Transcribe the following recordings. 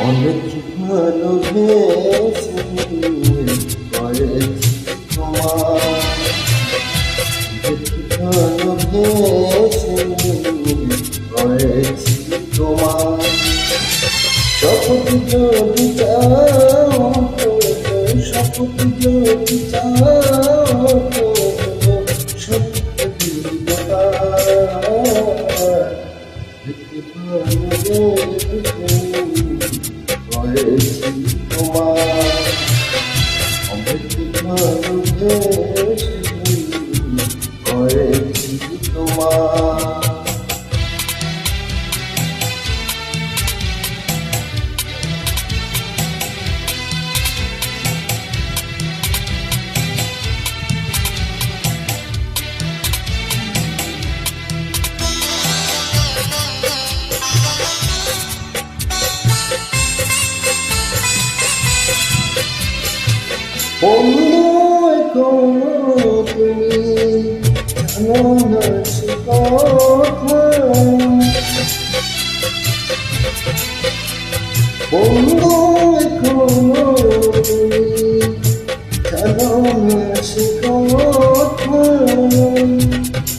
অনেক ভালোবেসে করেছি তোমার, ভালোবেসে করেছি তোমার। শপথ যদি চাও শপথ যদি চাও সত্য দিবা, করেছি তোমার, অনেক ভালোবেসে করেছি তোমার। বন্ধু এখনো তুমি জানো না সে কথা, বন্ধু এখনো তুমি জানো না সে কথা।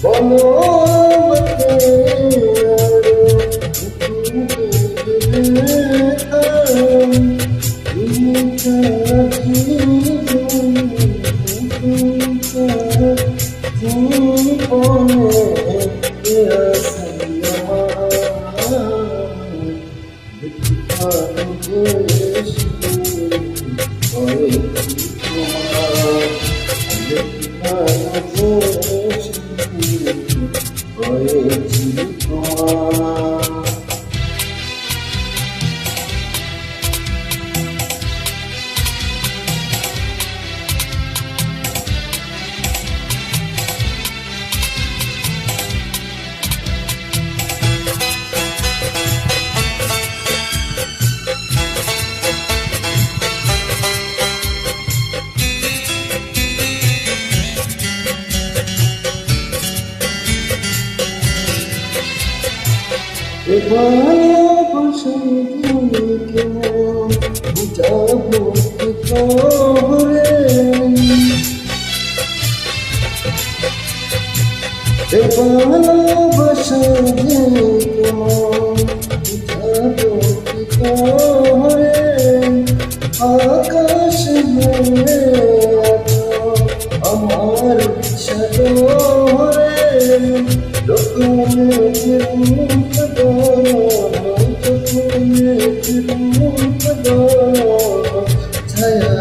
বলো আমাকে ভালোবাসাই তুমি কেমন বুঝাবো কি করে, ভালোবাসাই কেমন বুঝাবো কি করে। আকাশ ভেঙে আমার সাগরে ছায়া